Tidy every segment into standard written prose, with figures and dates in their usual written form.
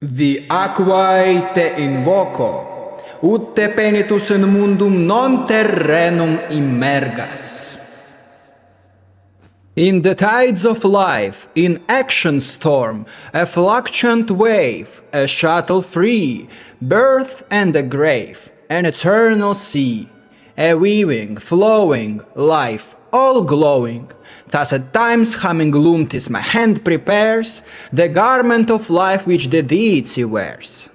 Vi aquae te invoco, ut te penitus in mundum non terrenum immergas. In the tides of life, in action storm, a fluctuant wave, a shuttle free, birth and a grave, an eternal sea, a weaving, flowing life, all glowing. Thus at times humming loomtis my hand prepares the garment of life which the deity wears.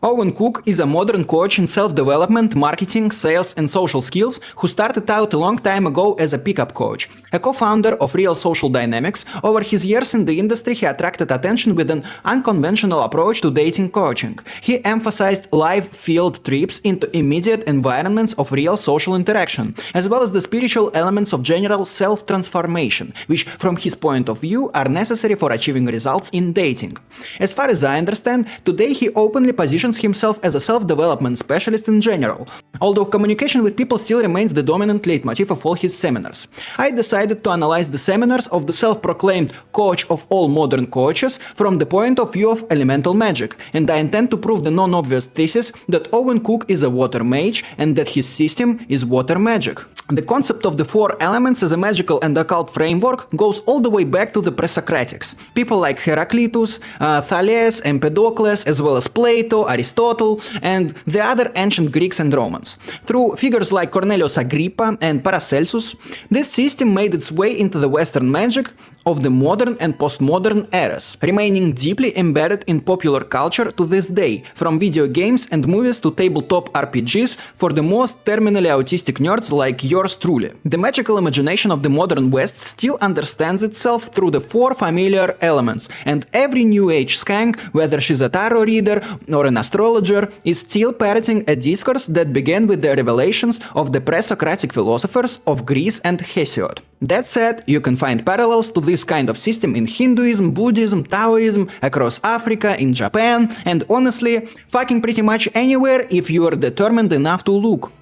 Owen Cook is a modern coach in self-development, marketing, sales and social skills who started out a long time ago as a pickup coach. A co-founder of Real Social Dynamics, over his years in the industry he attracted attention with an unconventional approach to dating coaching. He emphasized live field trips into immediate environments of real social interaction, as well as the spiritual elements of general self-transformation, which from his point of view are necessary for achieving results in dating. As far as I understand, today he openly positions himself as a self-development specialist in general, although communication with people still remains the dominant leitmotif of all his seminars. I decided to analyze the seminars of the self-proclaimed coach of all modern coaches from the point of view of elemental magic, and I intend to prove the non-obvious thesis that Owen Cook is a water mage and that his system is water magic. The concept of the four elements as a magical and occult framework goes all the way back to the pre-Socratics. People like Heraclitus, Thales, Empedocles, as well as Plato, Aristotle, and the other ancient Greeks and Romans. Through figures like Cornelius Agrippa and Paracelsus, this system made its way into the Western magic of the modern and postmodern eras, remaining deeply embedded in popular culture to this day, from video games and movies to tabletop RPGs for the most terminally autistic nerds like yours truly. The magical imagination of the modern West still understands itself through the four familiar elements, and every new age skank, whether she's a tarot reader or an astrologer, is still parroting a discourse that began with the revelations of the pre-Socratic philosophers of Greece and Hesiod. That said, you can find parallels to this kind of system in Hinduism, Buddhism, Taoism, across Africa, in Japan, and honestly, fucking pretty much anywhere if you are determined enough to look.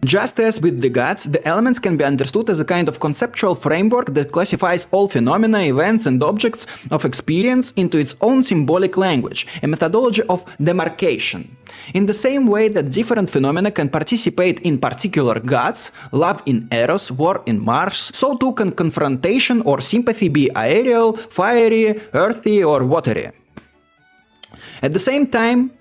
Just as with the gods, the elements can be understood as a kind of conceptual framework that classifies all phenomena, events and objects of experience into its own symbolic language, a methodology of demarcation. In the same way that different phenomena can participate in particular gods, love in Eros, war in Mars, so too can confrontation or sympathy be aerial, fiery, earthy or watery. At the same time,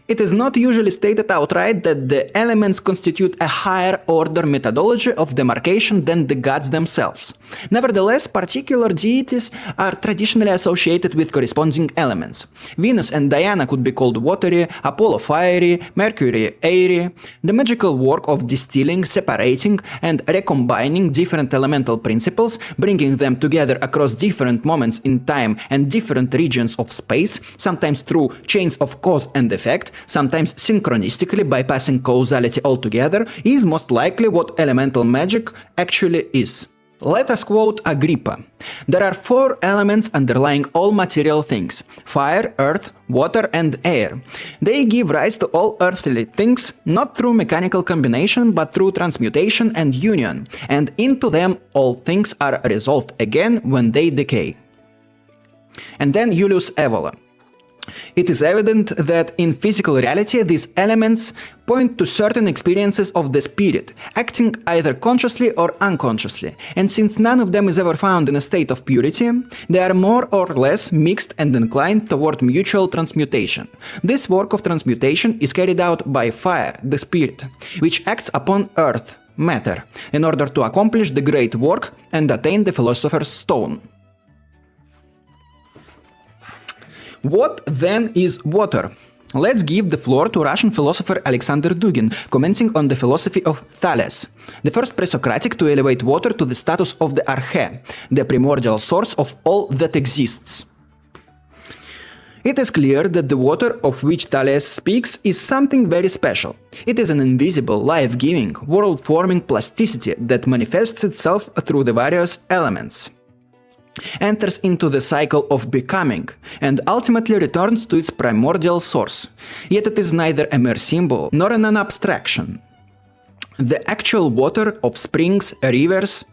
it is not usually stated outright that the elements constitute a higher order methodology of demarcation than the gods themselves. Nevertheless, particular deities are traditionally associated with corresponding elements. Venus and Diana could be called watery, Apollo fiery, Mercury airy. The magical work of distilling, separating and recombining different elemental principles, bringing them together across different moments in time and different regions of space, sometimes through chains of cause and effect, sometimes synchronistically bypassing causality altogether, is most likely what elemental magic actually is. Let us quote Agrippa. There are four elements underlying all material things: fire, earth, water and air. They give rise to all earthly things, not through mechanical combination, but through transmutation and union, and into them all things are resolved again when they decay. And then Julius Evola. It is evident that in physical reality these elements point to certain experiences of the spirit, acting either consciously or unconsciously, and since none of them is ever found in a state of purity, they are more or less mixed and inclined toward mutual transmutation. This work of transmutation is carried out by fire, the spirit, which acts upon earth, matter, in order to accomplish the great work and attain the philosopher's stone. What then is water? Let's give the floor to Russian philosopher Alexander Dugin, commenting on the philosophy of Thales, the first pre-Socratic to elevate water to the status of the arche, the primordial source of all that exists. It is clear that the water of which Thales speaks is something very special. It is an invisible, life-giving, world-forming plasticity that manifests itself through the various elements, enters into the cycle of becoming, and ultimately returns to its primordial source. Yet it is neither a mere symbol nor an abstraction. The actual water of springs, rivers,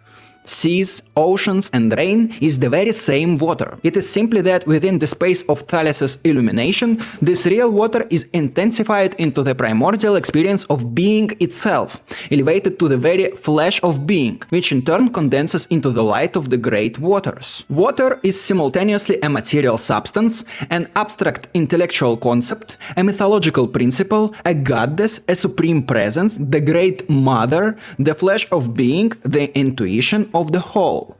seas, oceans, and rain is the very same water. It is simply that within the space of Thales' illumination, this real water is intensified into the primordial experience of being itself, elevated to the very flesh of being, which in turn condenses into the light of the great waters. Water is simultaneously a material substance, an abstract intellectual concept, a mythological principle, a goddess, a supreme presence, the great mother, the flesh of being, the intuition of the whole.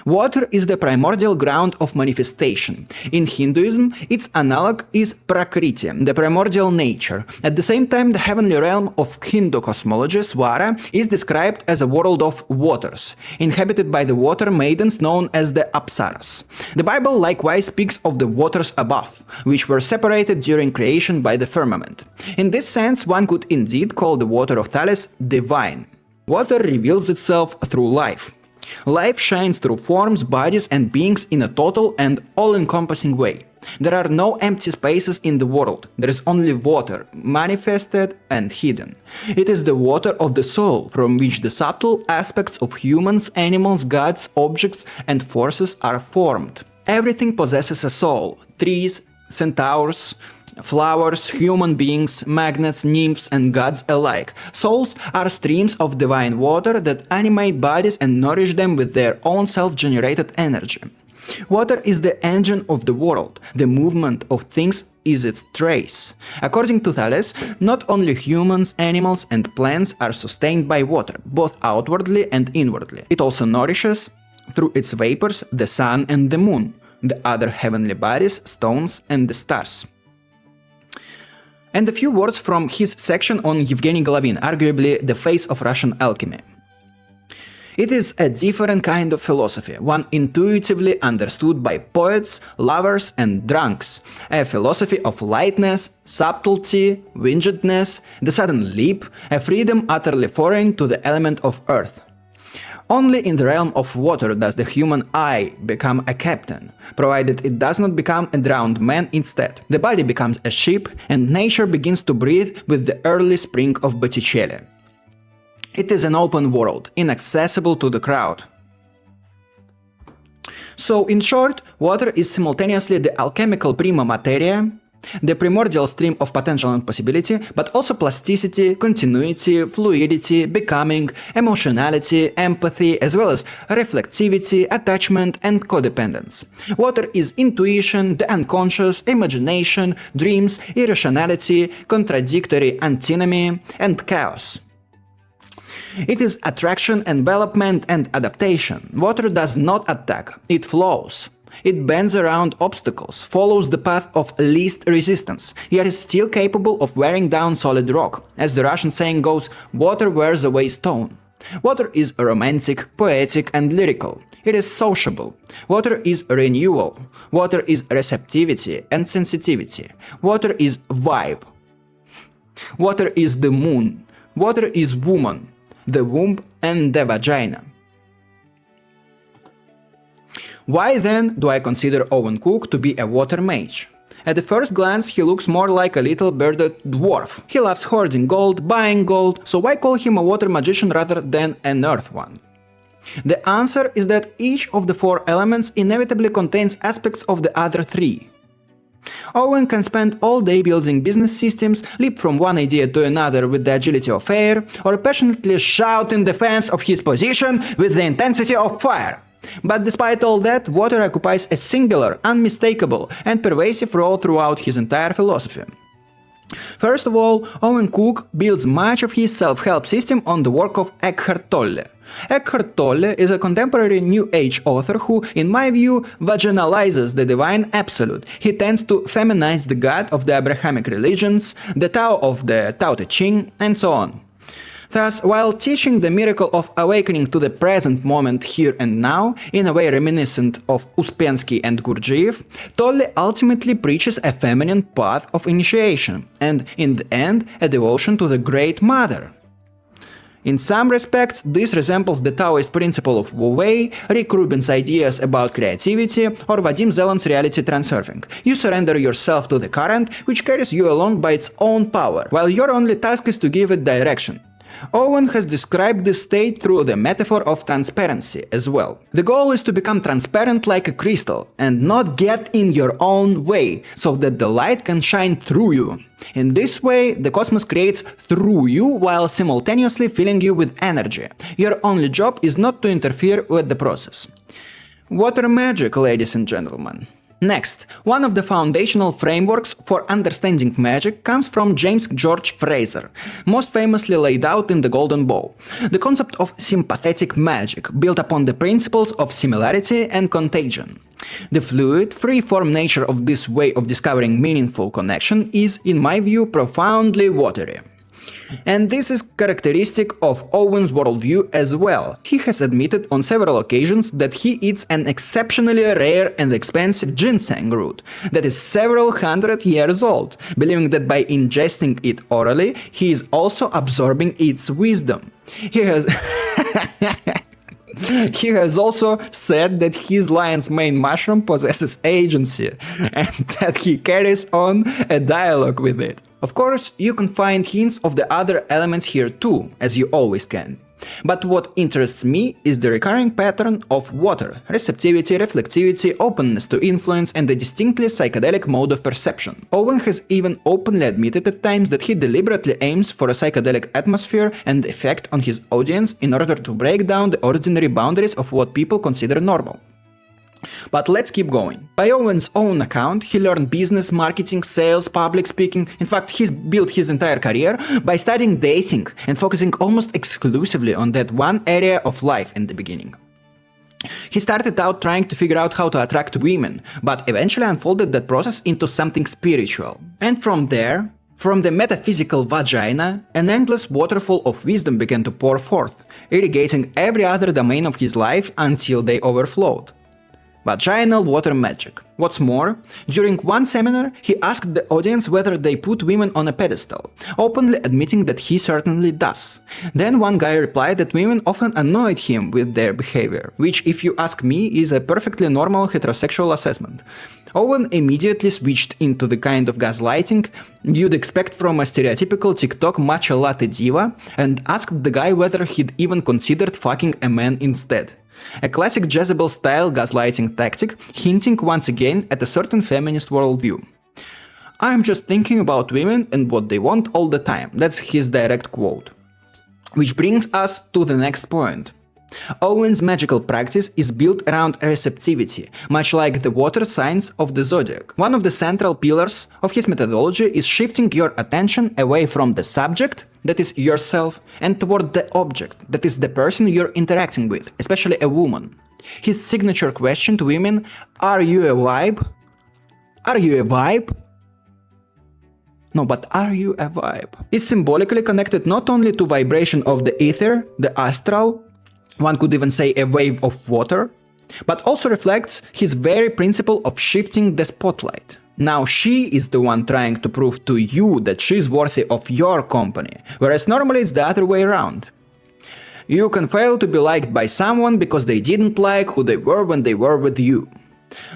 Water is the primordial ground of manifestation. In Hinduism, its analog is Prakriti, the primordial nature. At the same time, the heavenly realm of Hindu cosmology, Swara, is described as a world of waters, inhabited by the water maidens known as the Apsaras. The Bible likewise speaks of the waters above, which were separated during creation by the firmament. In this sense, one could indeed call the water of Thales divine. Water reveals itself through life. Life shines through forms, bodies, and beings in a total and all-encompassing way. There are no empty spaces in the world. There is only water, manifested and hidden. It is the water of the soul, from which the subtle aspects of humans, animals, gods, objects, and forces are formed. Everything possesses a soul: trees, centaurs, flowers, human beings, magnets, nymphs, and gods alike. Souls are streams of divine water that animate bodies and nourish them with their own self-generated energy. Water is the engine of the world. The movement of things is its trace. According to Thales, not only humans, animals, and plants are sustained by water, both outwardly and inwardly. It also nourishes, through its vapors, the sun and the moon, the other heavenly bodies, stones, and the stars. And a few words from his section on Yevgeny Golovin, arguably the face of Russian alchemy. It is a different kind of philosophy, one intuitively understood by poets, lovers, and drunks, a philosophy of lightness, subtlety, wingedness, the sudden leap, a freedom utterly foreign to the element of earth. Only in the realm of water does the human I become a captain, provided it does not become a drowned man instead. The body becomes a ship, and nature begins to breathe with the early spring of Botticelli. It is an open world, inaccessible to the crowd. So, in short, water is simultaneously the alchemical prima materia, the primordial stream of potential and possibility, but also plasticity, continuity, fluidity, becoming, emotionality, empathy, as well as reflectivity, attachment, and codependence. Water is intuition, the unconscious, imagination, dreams, irrationality, contradictory antinomy, and chaos. It is attraction, envelopment, and adaptation. Water does not attack, it flows. It bends around obstacles, follows the path of least resistance, yet is still capable of wearing down solid rock. As the Russian saying goes, water wears away stone. Water is romantic, poetic, and lyrical. It is sociable. Water is renewal. Water is receptivity and sensitivity. Water is vibe. Water is the moon. Water is woman, the womb, and the vagina. Why then do I consider Owen Cook to be a water mage? At the first glance, he looks more like a little bearded dwarf. He loves hoarding gold, buying gold, so why call him a water magician rather than an earth one? The answer is that each of the four elements inevitably contains aspects of the other three. Owen can spend all day building business systems, leap from one idea to another with the agility of air, or passionately shout in defense of his position with the intensity of fire. But despite all that, water occupies a singular, unmistakable, and pervasive role throughout his entire philosophy. First of all, Owen Cook builds much of his self-help system on the work of Eckhart Tolle. Eckhart Tolle is a contemporary New Age author who, in my view, vaginalizes the divine absolute. He tends to feminize the God of the Abrahamic religions, the Tao of the Tao Te Ching, and so on. Thus, while teaching the miracle of awakening to the present moment here and now, in a way reminiscent of Ouspensky and Gurdjieff, Tolle ultimately preaches a feminine path of initiation, and, in the end, a devotion to the Great Mother. In some respects, this resembles the Taoist principle of Wu Wei, Rick Rubin's ideas about creativity, or Vadim Zeland's reality transurfing. You surrender yourself to the current, which carries you along by its own power, while your only task is to give it direction. Owen has described this state through the metaphor of transparency as well. The goal is to become transparent like a crystal and not get in your own way, so that the light can shine through you. In this way, the cosmos creates through you while simultaneously filling you with energy. Your only job is not to interfere with the process. Water magic, ladies and gentlemen. Next, one of the foundational frameworks for understanding magic comes from James George Frazer, most famously laid out in The Golden Bough. The concept of sympathetic magic, built upon the principles of similarity and contagion. The fluid, free-form nature of this way of discovering meaningful connection is, in my view, profoundly watery. And this is characteristic of Owen's worldview as well. He has admitted on several occasions that he eats an exceptionally rare and expensive ginseng root that is several hundred years old, believing that by ingesting it orally, he is also absorbing its wisdom. He has also said that his lion's mane mushroom possesses agency, and that he carries on a dialogue with it. Of course, you can find hints of the other elements here too, as you always can. But what interests me is the recurring pattern of water, receptivity, reflectivity, openness to influence, and a distinctly psychedelic mode of perception. Owen has even openly admitted at times that he deliberately aims for a psychedelic atmosphere and effect on his audience in order to break down the ordinary boundaries of what people consider normal. But let's keep going. By Owen's own account, he learned business, marketing, sales, public speaking. In fact, he's built his entire career by studying dating and focusing almost exclusively on that one area of life in the beginning. He started out trying to figure out how to attract women, but eventually unfolded that process into something spiritual. And from there, from the metaphysical vagina, an endless waterfall of wisdom began to pour forth, irrigating every other domain of his life until they overflowed. Vaginal water magic. What's more, during one seminar, he asked the audience whether they put women on a pedestal, openly admitting that he certainly does. Then one guy replied that women often annoyed him with their behavior, which, if you ask me, is a perfectly normal heterosexual assessment. Owen immediately switched into the kind of gaslighting you'd expect from a stereotypical TikTok matcha latte diva and asked the guy whether he'd even considered fucking a man instead. A classic Jezebel-style gaslighting tactic, hinting once again at a certain feminist worldview. "I'm just thinking about women and what they want all the time." That's his direct quote. Which brings us to the next point. Owen's magical practice is built around receptivity, much like the water signs of the zodiac. One of the central pillars of his methodology is shifting your attention away from the subject, that is yourself, and toward the object, that is the person you're interacting with, especially a woman. His signature question to women, "Are you a vibe? Are you a vibe?" No, but are you a vibe? Is symbolically connected not only to vibration of the ether, the astral, one could even say a wave of water, but also reflects his very principle of shifting the spotlight. Now she is the one trying to prove to you that she's worthy of your company, whereas normally it's the other way around. You can fail to be liked by someone because they didn't like who they were when they were with you.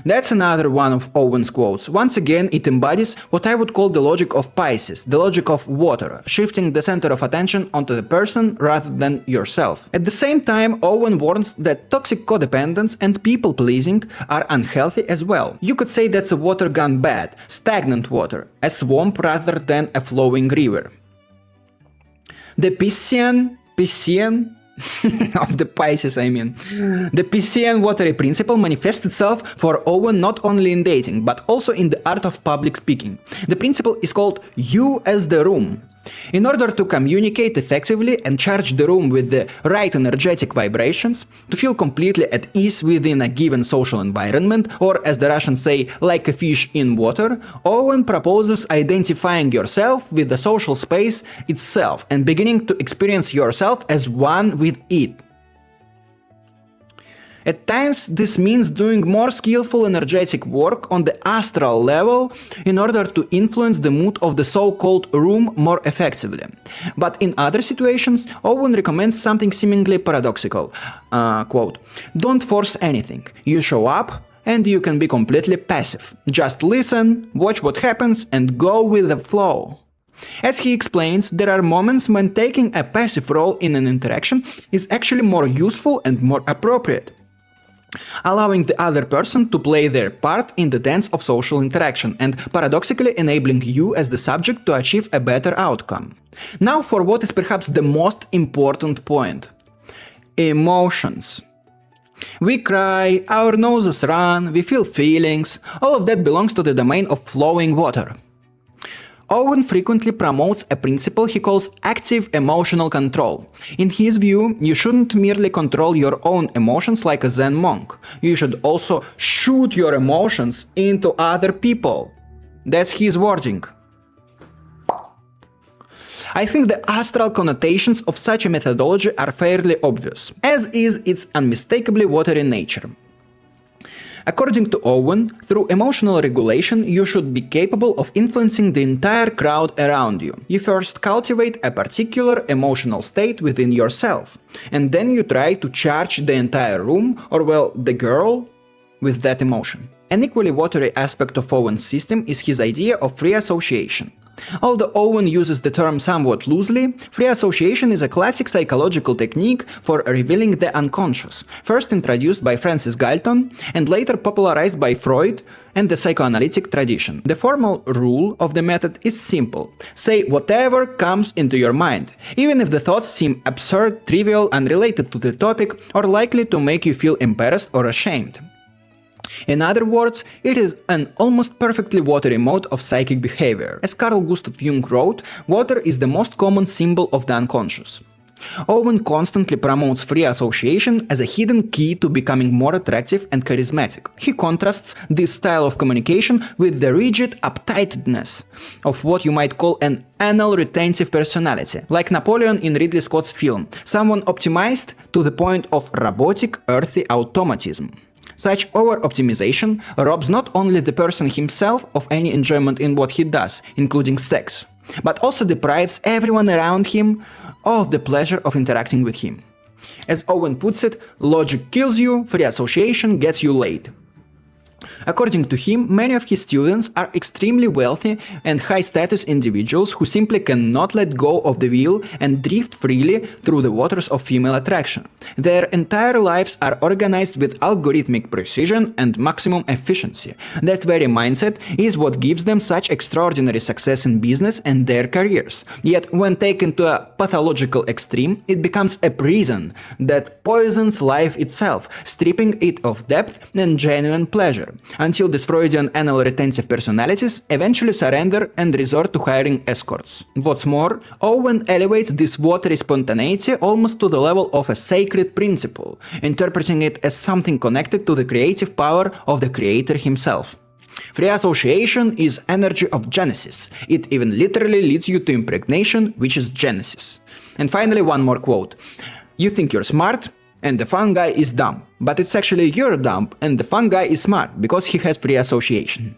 That's another one of Owen's quotes. Once again, it embodies what I would call the logic of Pisces, the logic of water, shifting the center of attention onto the person rather than yourself. At the same time, Owen warns that toxic codependence and people-pleasing are unhealthy as well. You could say that's a water gone bad, stagnant water, a swamp rather than a flowing river. The Piscean of the Pisces, I mean. The Piscean watery principle manifests itself for Owen not only in dating, but also in the art of public speaking. The principle is called "you as the room." In order to communicate effectively and charge the room with the right energetic vibrations, to feel completely at ease within a given social environment, or as the Russians say, like a fish in water, Owen proposes identifying yourself with the social space itself and beginning to experience yourself as one with it. At times, this means doing more skillful energetic work on the astral level in order to influence the mood of the so-called room more effectively. But in other situations, Owen recommends something seemingly paradoxical. Quote, "Don't force anything. You show up and you can be completely passive. Just listen, watch what happens and go with the flow." As he explains, there are moments when taking a passive role in an interaction is actually more useful and more appropriate, allowing the other person to play their part in the dance of social interaction and paradoxically enabling you as the subject to achieve a better outcome. Now for what is perhaps the most important point. Emotions. We cry, our noses run, we feel feelings, all of that belongs to the domain of flowing water. Owen frequently promotes a principle he calls active emotional control. In his view, you shouldn't merely control your own emotions like a Zen monk. You should also shoot your emotions into other people. That's his wording. I think the astral connotations of such a methodology are fairly obvious, as is its unmistakably watery nature. According to Owen, through emotional regulation, you should be capable of influencing the entire crowd around you. You first cultivate a particular emotional state within yourself, and then you try to charge the entire room, or well, the girl, with that emotion. An equally watery aspect of Owen's system is his idea of free association. Although Owen uses the term somewhat loosely, free association is a classic psychological technique for revealing the unconscious, first introduced by Francis Galton and later popularized by Freud and the psychoanalytic tradition. The formal rule of the method is simple. Say whatever comes into your mind, even if the thoughts seem absurd, trivial, unrelated to the topic, or likely to make you feel embarrassed or ashamed. In other words, it is an almost perfectly watery mode of psychic behavior. As Carl Gustav Jung wrote, water is the most common symbol of the unconscious. Owen constantly promotes free association as a hidden key to becoming more attractive and charismatic. He contrasts this style of communication with the rigid uptightness of what you might call an anal retentive personality, like Napoleon in Ridley Scott's film, someone optimized to the point of robotic, earthy automatism. Such over-optimization robs not only the person himself of any enjoyment in what he does, including sex, but also deprives everyone around him of the pleasure of interacting with him. As Owen puts it, logic kills you, free association gets you laid. According to him, many of his students are extremely wealthy and high-status individuals who simply cannot let go of the wheel and drift freely through the waters of female attraction. Their entire lives are organized with algorithmic precision and maximum efficiency. That very mindset is what gives them such extraordinary success in business and their careers. Yet, when taken to a pathological extreme, it becomes a prison that poisons life itself, stripping it of depth and genuine pleasure, until these Freudian anal retentive personalities eventually surrender and resort to hiring escorts. What's more, Owen elevates this watery spontaneity almost to the level of a sacred principle, interpreting it as something connected to the creative power of the creator himself. Free association is energy of Genesis. It even literally leads you to impregnation, which is Genesis. And finally, one more quote. You think you're smart, and the fun guy is dumb, but it's actually you're dumb and the fun guy is smart because he has free association.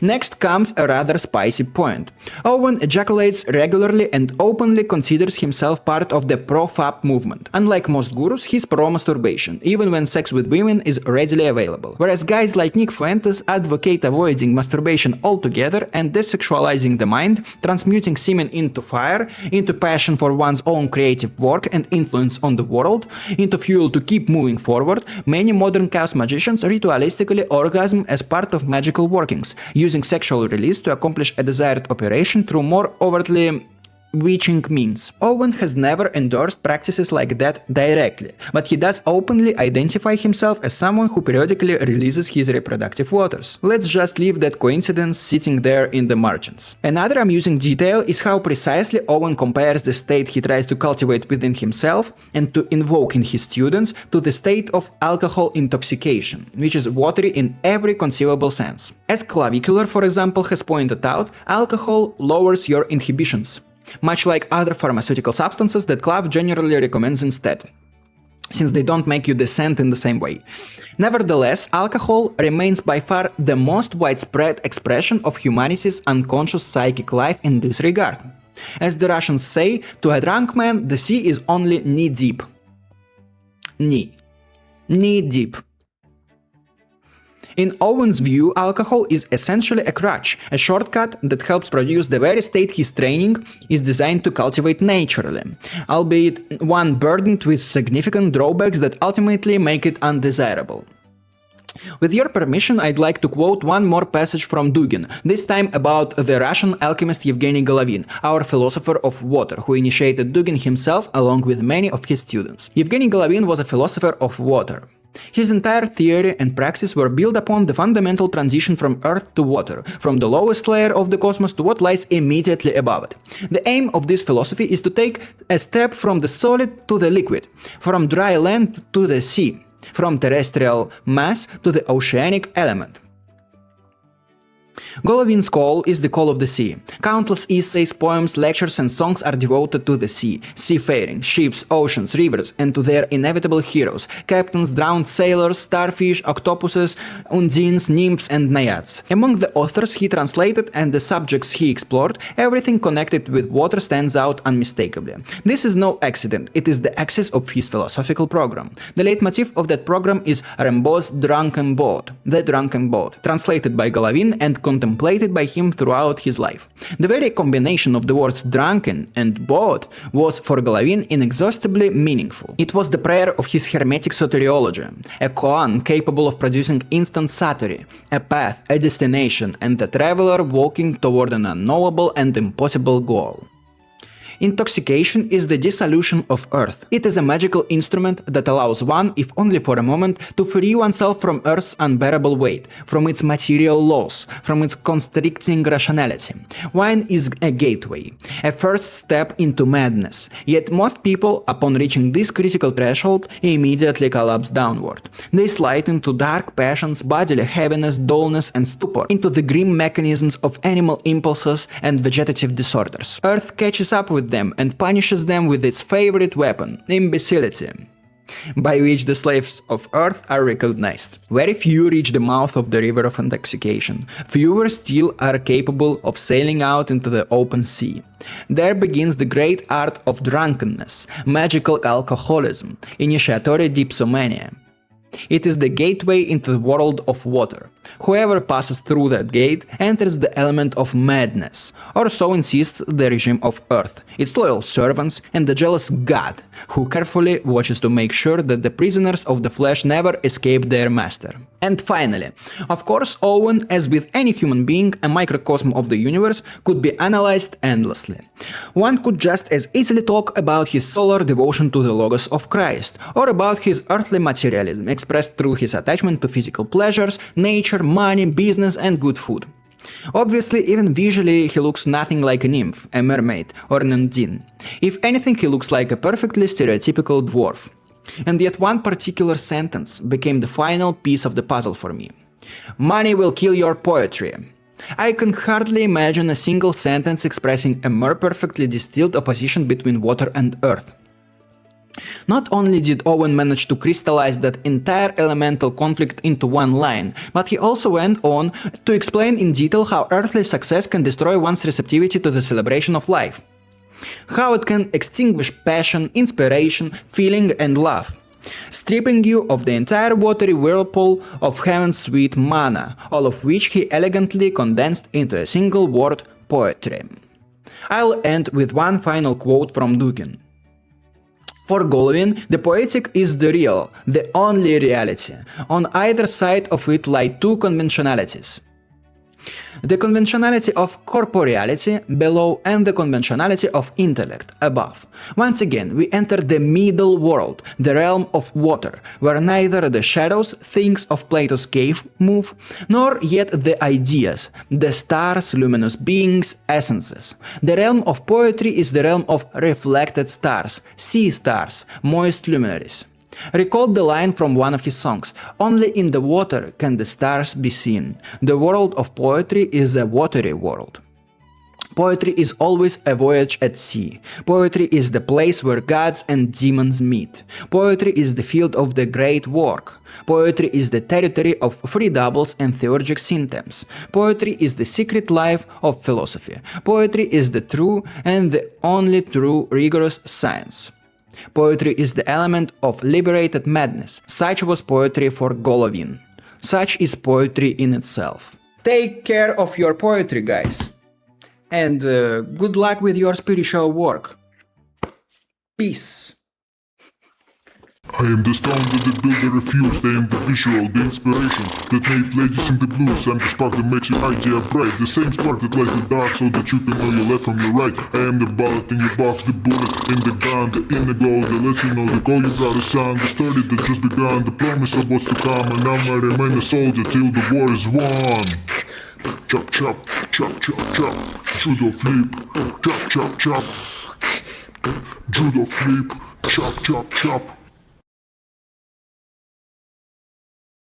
Next comes a rather spicy point. Owen ejaculates regularly and openly considers himself part of the pro-fap movement. Unlike most gurus, he's pro-masturbation, even when sex with women is readily available. Whereas guys like Nick Fuentes advocate avoiding masturbation altogether and desexualizing the mind, transmuting semen into fire, into passion for one's own creative work and influence on the world, into fuel to keep moving forward, many modern chaos magicians ritualistically orgasm as part of magical workings, using sexual release to accomplish a desired operation through more overtly witching means. Owen has never endorsed practices like that directly, but he does openly identify himself as someone who periodically releases his reproductive waters. Let's just leave that coincidence sitting there in the margins. Another amusing detail is how precisely Owen compares the state he tries to cultivate within himself and to invoke in his students to the state of alcohol intoxication, which is watery in every conceivable sense. As Clavicular, for example, has pointed out, alcohol lowers your inhibitions, much like other pharmaceutical substances that Clav generally recommends instead, since they don't make you descend in the same way. Nevertheless, alcohol remains by far the most widespread expression of humanity's unconscious psychic life in this regard. As the Russians say, to a drunk man, the sea is only knee-deep. Knee-deep. In Owen's view, alcohol is essentially a crutch, a shortcut that helps produce the very state his training is designed to cultivate naturally, albeit one burdened with significant drawbacks that ultimately make it undesirable. With your permission, I'd like to quote one more passage from Dugin, this time about the Russian alchemist Yevgeny Golovin, our philosopher of water, who initiated Dugin himself along with many of his students. Yevgeny Golovin was a philosopher of water. His entire theory and practice were built upon the fundamental transition from earth to water, from the lowest layer of the cosmos to what lies immediately above it. The aim of this philosophy is to take a step from the solid to the liquid, from dry land to the sea, from terrestrial mass to the oceanic element. Golovin's call is the call of the sea. Countless essays, poems, lectures and songs are devoted to the sea, seafaring, ships, oceans, rivers, and to their inevitable heroes, captains, drowned sailors, starfish, octopuses, undines, nymphs and naiads. Among the authors he translated and the subjects he explored, everything connected with water stands out unmistakably. This is no accident, it is the axis of his philosophical program. The leitmotif of that program is Rimbaud's Drunken boat, The Drunken Boat, translated by Golovin and contemplated by him throughout his life. The very combination of the words drunken and boat was for Golovin inexhaustibly meaningful. It was the prayer of his hermetic soteriology, a koan capable of producing instant satori, a path, a destination, and a traveler walking toward an unknowable and impossible goal. Intoxication is the dissolution of earth. It is a magical instrument that allows one, if only for a moment, to free oneself from earth's unbearable weight, from its material laws, from its constricting rationality. Wine is a gateway, a first step into madness, yet most people, upon reaching this critical threshold, immediately collapse downward. They slide into dark passions, bodily heaviness, dullness and stupor, into the grim mechanisms of animal impulses and vegetative disorders. Earth catches up with them and punishes them with its favorite weapon, imbecility, by which the slaves of earth are recognized. Very few reach the mouth of the river of intoxication. Fewer still are capable of sailing out into the open sea. There begins the great art of drunkenness, magical alcoholism, initiatory dipsomania. It is the gateway into the world of water. Whoever passes through that gate enters the element of madness, or so insists the regime of earth, its loyal servants, and the jealous god, who carefully watches to make sure that the prisoners of the flesh never escape their master. And finally, of course, Owen, as with any human being, a microcosm of the universe, could be analyzed endlessly. One could just as easily talk about his solar devotion to the Logos of Christ, or about his earthly materialism expressed through his attachment to physical pleasures, nature, money, business and good food. Obviously, even visually, he looks nothing like a nymph, a mermaid, or an undine. If anything, he looks like a perfectly stereotypical dwarf. And yet one particular sentence became the final piece of the puzzle for me. Money will kill your poetry. I can hardly imagine a single sentence expressing a more perfectly distilled opposition between water and earth. Not only did Owen manage to crystallize that entire elemental conflict into one line, but he also went on to explain in detail how earthly success can destroy one's receptivity to the celebration of life. How it can extinguish passion, inspiration, feeling and love, stripping you of the entire watery whirlpool of heaven's sweet manna, all of which he elegantly condensed into a single word: poetry. I'll end with one final quote from Dugin. For Golovin, the poetic is the real, the only reality. On either side of it lie two conventionalities. The conventionality of corporeality below and the conventionality of intellect above. Once again, we enter the middle world, the realm of water, where neither the shadows, things of Plato's cave, move, nor yet the ideas, the stars, luminous beings, essences. The realm of poetry is the realm of reflected stars, sea stars, moist luminaries. Recall the line from one of his songs: "Only in the water can the stars be seen. The world of poetry is a watery world." Poetry is always a voyage at sea. Poetry is the place where gods and demons meet. Poetry is the field of the great work. Poetry is the territory of free doubles and theurgic synthems. Poetry is the secret life of philosophy. Poetry is the true and the only true rigorous science. Poetry is the element of liberated madness. Such was poetry for Golovin. Such is poetry in itself. Take care of your poetry, guys. And good luck with your spiritual work. Peace. I am the stone that the builder refused. I am the visual, the inspiration that made ladies sing the blues. I'm the spark that makes your idea bright. The same spark that lights the dark so that you can know your left from your right. I am the bullet in your box, the bullet in the gun, the inner goal that lets you know the goal you gotta sound. The story that just begun, the promise of what's to come. And I might remain a soldier till the war is won. Chop, chop, chop, chop, chop. Judo flip. Chop, chop, chop. Judo flip. Chop, chop, chop.